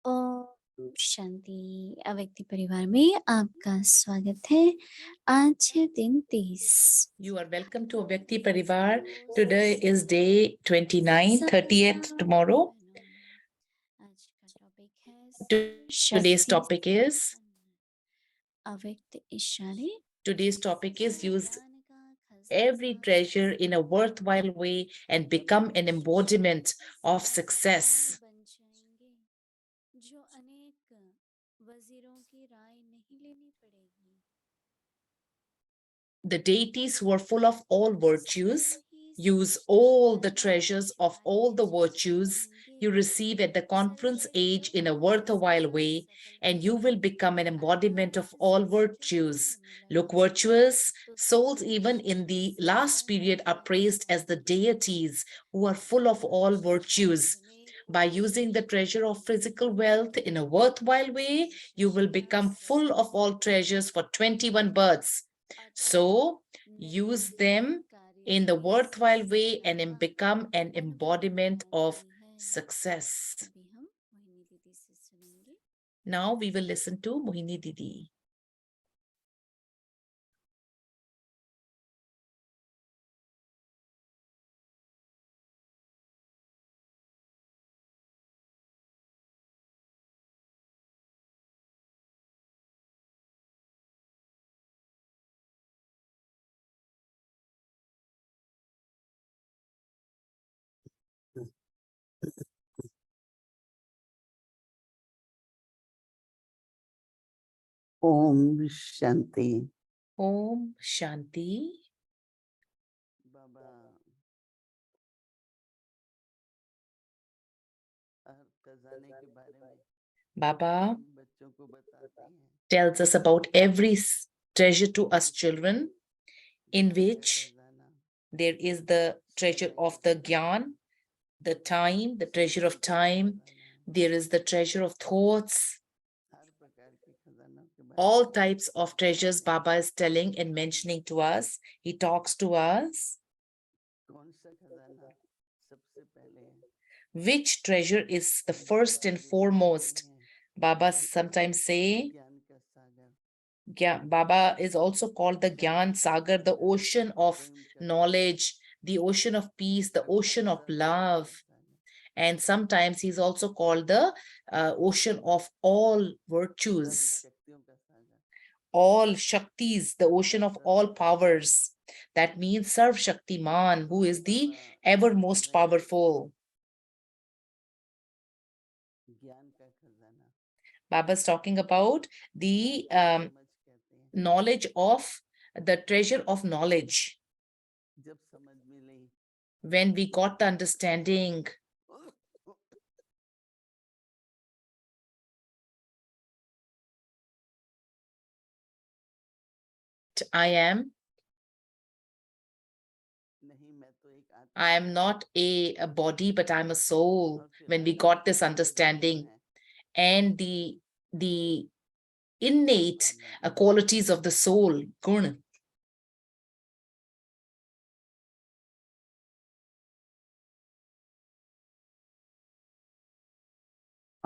ओम शांति अव्यक्ति परिवार में आपका स्वागत है। आज है दिन 30। You are welcome to Avyakti Parivar. Today is day 29, 30th tomorrow. आज का टॉपिक है Today's topic is अव्यक्त इशारे। Today's topic is use every treasure in a worthwhile way and become an embodiment of success. जो अनेक वजीरों की राय नहीं लेनी पड़ेगी। The deities who are full of all virtues use all the treasures of all the virtues you receive at the conference age in a worthwhile way, and you will become an embodiment of all virtues. Look, virtuous souls, even in the last period, are praised as the deities who are full of all virtues. By using the treasure of physical wealth in a worthwhile way, you will become full of all treasures for 21 births. So use them in the worthwhile way and become an embodiment of success. Now we will listen to Mohini Didi. Om Shanti. Om Shanti. Baba tells us about every treasure to us children, in which there is the treasure of the Gyan, the time, the treasure of time. There is the treasure of thoughts. All types of treasures Baba is telling and mentioning to us. He talks to us. Which treasure is the first and foremost? Baba sometimes say, Baba is also called the Gyan Sagar, the ocean of knowledge, the ocean of peace, the ocean of love. And sometimes he's also called the ocean of all virtues, all Shaktis, the ocean of all powers. That means Sarv Shaktiman, who is the ever most powerful. Baba's talking about the knowledge of the treasure of knowledge. When we got the understanding, I am not a body, but I'm a soul. When we got this understanding and the innate qualities of the soul, gun.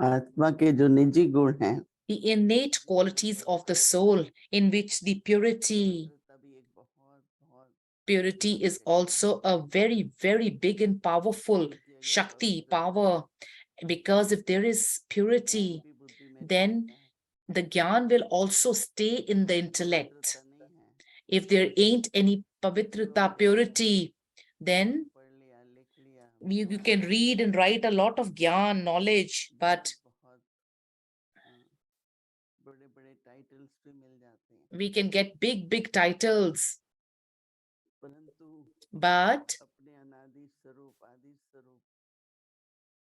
आत्मा के जो निजी गुण हैं, the innate qualities of the soul, in which the purity is also a very, very big and powerful Shakti, power. Because if there is purity, then the Gyan will also stay in the intellect. If there ain't any Pavitrita, purity, then you can read and write a lot of Gyan, knowledge, but we can get big, big titles. But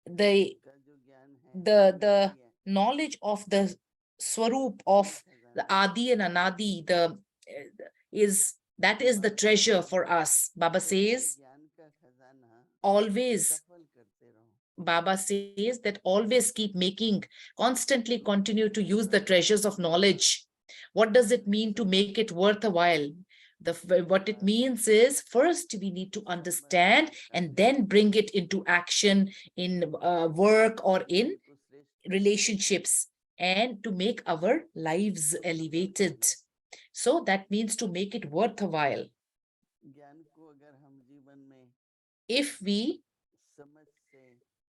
the knowledge of the Swarup of the Adi and Anadi, that is the treasure for us. Baba says, always, Baba says that always keep making, constantly continue to use the treasures of knowledge. What does it mean to make it worth a while? What it means is, first we need to understand and then bring it into action in work or in relationships and to make our lives elevated. So that means to make it worthwhile. ज्ञान को अगर हम जीवन में If we समझ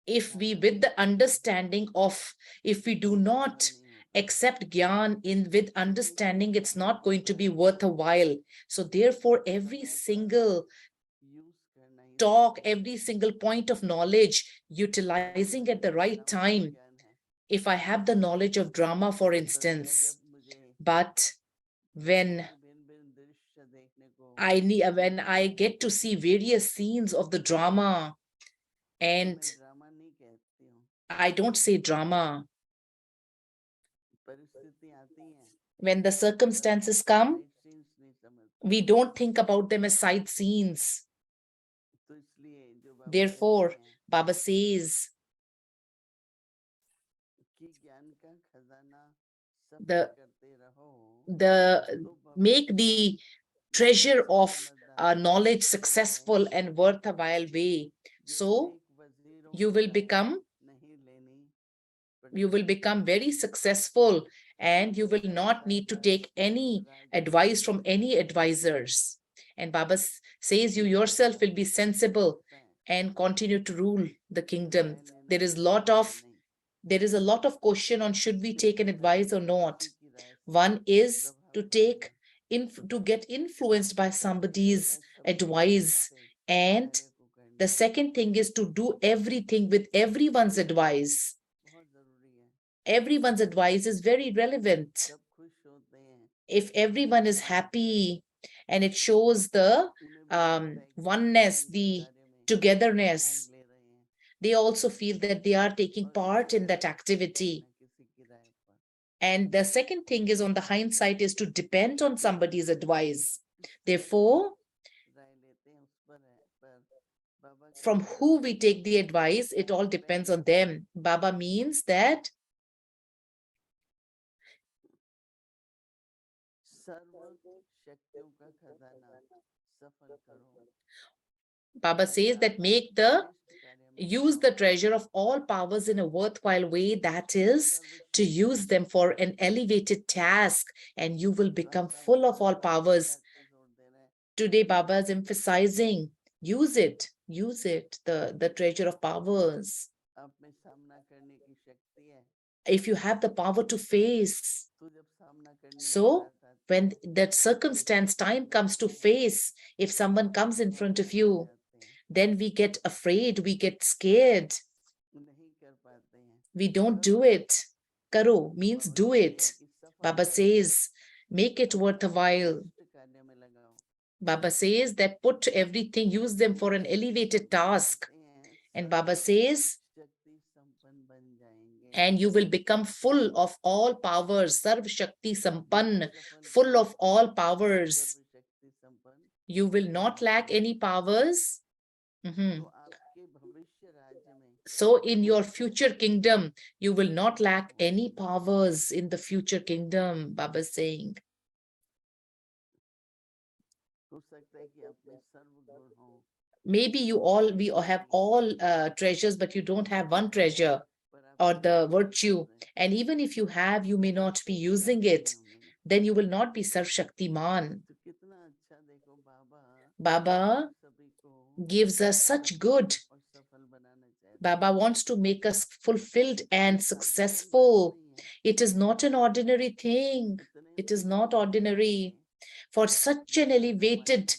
से with the understanding of, if we do not accept gyan in with understanding, it's not going to be worth a while. So therefore every single use करना ही talk, every single point of knowledge, utilizing at the right time. ज्ञान है If I have the knowledge of drama, for परंतु instance, जब मुझे but when भिन्न भिन्न दृश्य देखने को when I get to see various scenes of the drama, तो and मैं ड्रामा नहीं कहती हूँ I don't say drama, परिस्थिति आती है when the circumstances come, side scenes नहीं समझते we don't think about them as side scenes. तो इसलिए जो बाबा Therefore, कहते हैं Baba says कि ज्ञान का खजाना सफल the करते रहो the make the treasure of knowledge successful and worth a while way. So you will become नहीं लेनी very successful, and you will not need to take any advice from any advisors. And Baba says you yourself will be sensible and continue to rule the kingdom. There is a lot of question on should we take an advice or not. One is to get influenced by somebody's advice, and the second thing is to do everything with everyone's advice. बहुत जरूरी है Everyone's advice is very relevant. जब खुश होते हैं If everyone is happy and it shows the oneness, the togetherness, ले रहे हैं they also feel that they are taking part in that activity. किसी की राय पर And the second thing is, on the hindsight, is to depend on somebody's advice. Therefore, राय लेते हैं उस पर है पर बाबा from who we take the advice, it all depends on them. Baba means that सर्व शक्तियों का खजाना सफल करो Baba says that use the treasure of all powers in a worthwhile way, that is, to use them for an elevated task, and you will become full of all powers. Today, Baba is emphasizing, use it, the treasure of powers. आप में सामना करने की शक्ति है If you have the power to face, तो जब सामना करने की so बात आती when that circumstance time comes to face, if someone comes in front of you, then we get afraid, we get scared, नहीं कर पाते हैं we don't do it. Karo means do it. Baba says, make it worth a while. इष्ट कार्य में लगाओ Baba says that put everything, use them for an elevated task. And Baba says, शक्ति संपन्न बन जाएंगे and you will become full of all powers, Sarv Shakti Sampann, full of all powers. शक्ति संपन्न You will not lack any powers. Mhm. तो आपके भविष्य राज्य में So in your future kingdom, you will not lack any powers in the future kingdom, Baba is saying. हो सकता है कि आप में सर्व गुण हो Maybe we all have all treasures, but you don't have one treasure पर आप or the virtue. And even if you have, you may not be using it. Then you will not be Sarv Shaktiman. तो कितना अच्छा देखो बाबा Baba सभी को gives us such good. और सफल बनाना चाहते Baba wants to make us fulfilled and successful. It is not an ordinary thing. It is not ordinary. For such an elevated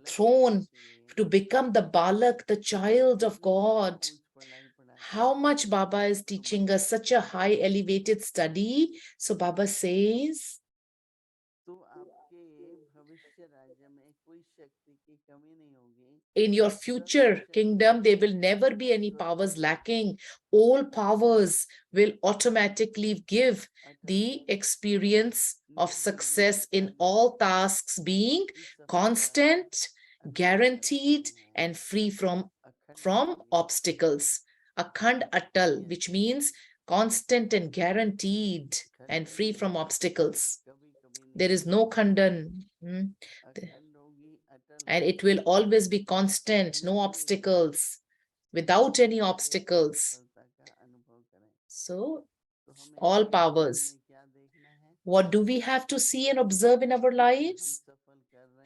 throne, to become the Balak, the child of God. How much Baba is teaching us such a high elevated study. So Baba says, तो आपके भविष्य राज्य में कोई शक्ति की कमी नहीं होगी in your future kingdom, there will never be any powers lacking. All powers will automatically give the experience of success in all tasks, being constant, guaranteed, and free from obstacles. Akhand Atal, which means constant and guaranteed and free from obstacles. There is no khandan. अखंड होगी अटल And it will always be constant, no obstacles. without any ये obstacles. सफलता का अनुभव करें। So, तो हमें all अपने जीवन powers. में क्या देखना है What do we have to see and observe in our कि क्या हम lives? सफल कर रहे हैं,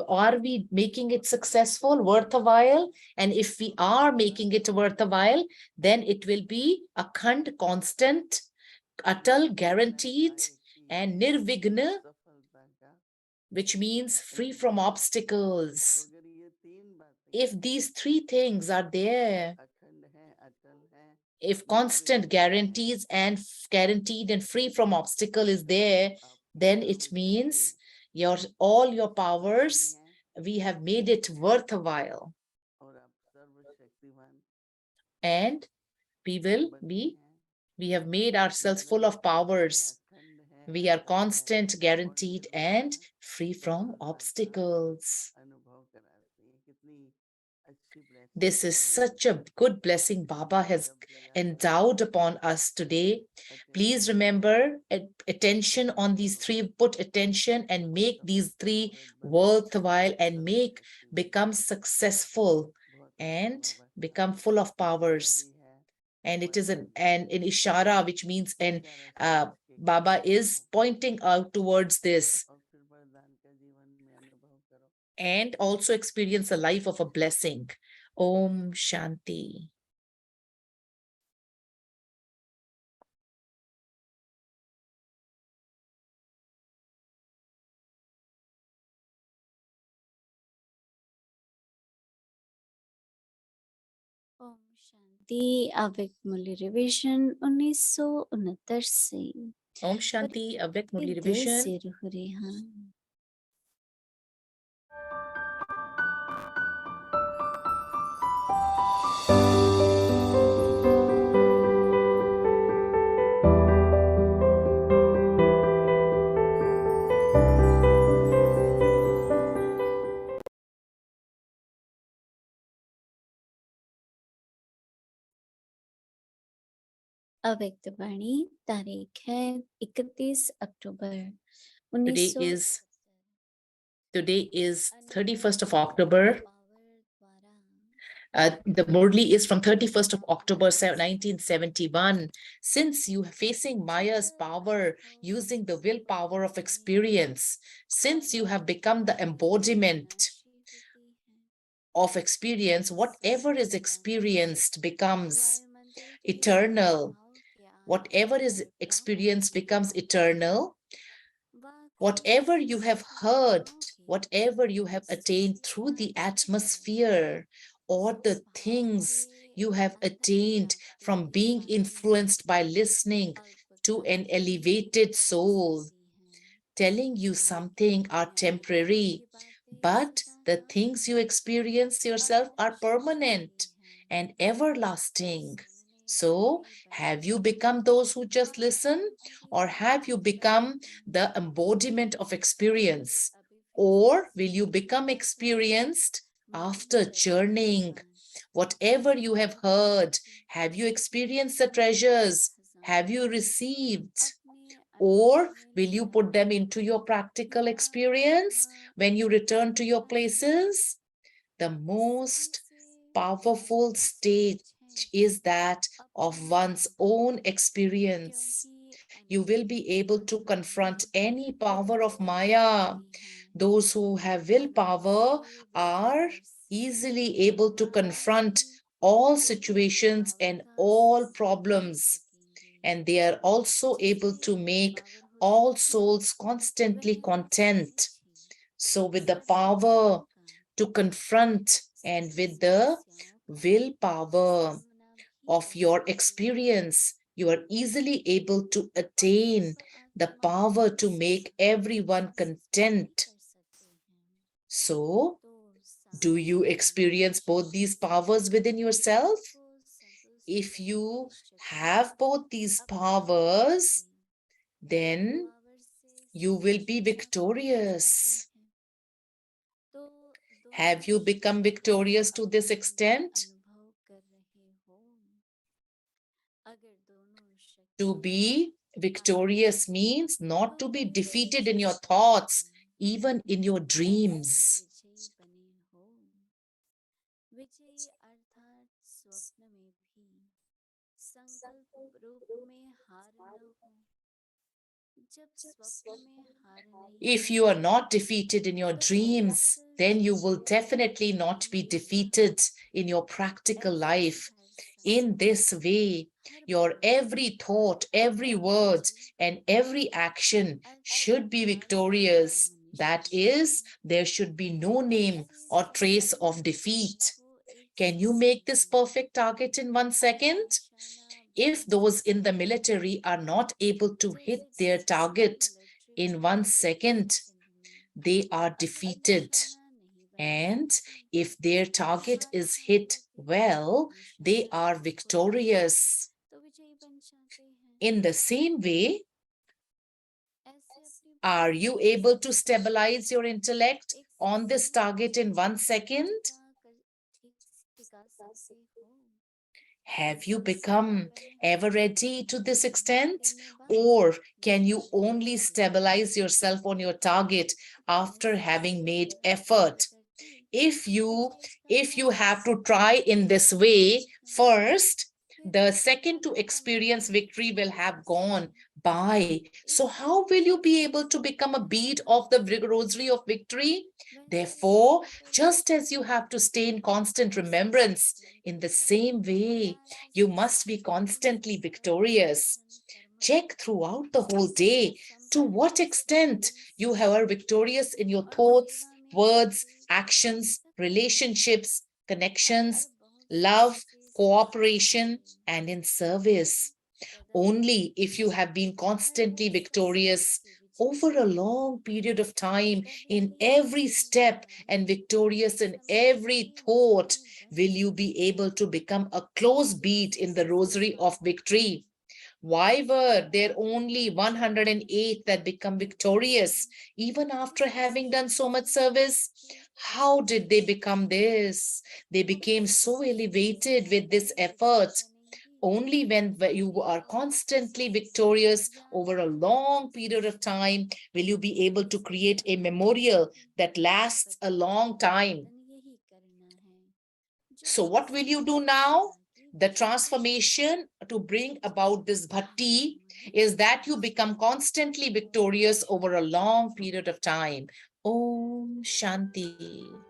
Are we making it और अगर successful, कर worth रहे a हैं while? And if we तो are हमारा making it worth a while, then it will be akhand, constant, जो atal, जीवन ऐसा guaranteed, व्यक्ति है and जो nirvigna, सफलता का which means free अनुभव from करे। तो obstacles. अगर ये तीन बातें If these three things are there, अखंड हैं, अटल हैं, if constant निर्विघ्न हैं, guarantees and guaranteed and free from obstacle is there, तो आप then पूर्ण it शक्ति means all your Swami powers, हैं we have made it worth a while, और आप सर्वशक्तिवान and we will एम्बडी be हैं, we have made ourselves full of निरविघ्न हैं, powers. अखंड हैं, We are अटल हैं constant, और guaranteed, and निर्विघ्न free from सफलता का obstacles. अनुभव कराते हैं। कितनी अच्छी ब्लेसिंग This है is ये, such a good blessing Baba ये has शब्द याद endowed रखिए। upon us today. Please attention remember attention focus on these करो three, put attention and और make these सफलता three तुरंत बने, worthwhile and make सर्वशक्तिवान become successful बहुत अच्छा and बाबा का become full of इशारा powers. भी है, And it is हमारे an ishara, which means an इशारा uh, समझ के काम Baba करो is pointing out towards this, और फिर वरदान का जीवन में अनुभव करो। and also experience a life of a blessing. Om Shanti. Om Shanti. अव्यक्त मूल्य रिवीजन 1969 से Om Shanti, Avyakt Murli दिल Revision. से रूह रेहान। अव्यक्त वाणी तारीख है 31 अक्टूबर Today 1970। is Today is अनुभव 31st of October. पावर द्वारा The Murli is from 31st of October 1971. Since you are facing Maya's power using the willpower of experience, since you have become the embodiment of experience, whatever is experienced becomes eternal. Whatever is experienced becomes eternal. Whatever you have heard, whatever you have attained through the atmosphere, or the things you have attained from being influenced by listening to an elevated soul, telling you something are temporary, but the things you experience yourself are permanent and everlasting. So, have you become those who just listen, or have you become the embodiment of experience? Or will you become experienced after journeying? Whatever you have heard, have you experienced the treasures? Have you received? Or will you put them into your practical experience when you return to your places? The most powerful state is that of one's own experience. You will be able to confront any power of Maya. Those who have willpower are easily able to confront all situations and all problems, and they are also able to make all souls constantly content. So, with the power to confront and with the willpower of your experience, you are easily able to attain the power to make everyone content. So, do you experience both these powers within yourself? If you have both these powers, then you will be victorious. Have you become victorious to this extent? To be victorious means not to be defeated in your thoughts, even in your dreams. स्वप्न में भी संकल्प रूप में हार न हो। जब स्वप्न में हार नहीं If you are not defeated in your तो फिर dreams, असल then you will जिंदगी definitely not be जिएंगे कहाँ। defeated in your practical ऐसे ही life. हर In समय this way, हर your पल every thought, every हर word, लम्हे and every action should अर्थात be आगे victorious. परम That निशान is, है। there should be no name ऐसे or trace सभी of defeat. को एक Can you समय make this में perfect target in 1 second? निशाना If बना those in the सकते हैं। military are not able to hit जैसे their किसी target मिलिट्री in वाले one एक second, सेकंड में they are अपना defeated. निशाना नहीं बना And सकते if their तो target हार is hit मानने के बाद well, they निशाना are को खुद victorious. तो विजयी बन जाते हैं। In the same way, ऐसे अपनी are बुद्धि you को able to संयमित stabilize your intellect एक on this सीमित target in जगह 1 second? टिका सकते हो। Have you सफर become करने की ever ready to हिम्मत this extent? करने वाले Or can you निश्चय only की stabilize yourself on your target after ऐसे having made ही effort? प्रकृति if you विजय का if you have to try रहस्य in this way समझना first, फिर the second to अपना experience अनुभव victory will have समझना gone by. So इससे how will you be able to become a समझना bead of the rosary of victory? वैसे ही Therefore, निरंतर just as you have to stay in constant प्रस्तुति remembrance, in the करते same way, द्वारा you must be शास्त्रों constantly का victorious. पठन करना Check throughout the whole day to what असंभावित extent स्थितियों you से are victorious in your और thoughts, सेवा में words, आगे actions, सकते हैं। relationships, अगर connections, बहुत से love, ऐसे स्थान cooperation, मिले and in तो service. Kadam Only if you बढ़ाकर have been हर constantly वो फंसे victorious से over a विजयी long period of time in पहले every अपनी step बारी and victorious in समय every ही thought, वहीं will बन you be able to become a close beat जिससे in the rosary सफलता of victory? Why were there only विजयी 108 that become victorious even after having done so much service? के How did they प्रस्तुति become this? They became so elevated with this विजयी effort बनेंगी only when you are constantly victorious over a यात्रा long period of time will you be able to create a memorial that lasts a long time. यही करना है जो So what will you do now? सफलता के The पीछे transformation to bring about this हार bhakti is that you मानना become constantly victorious over a long period of time. Om Shanti.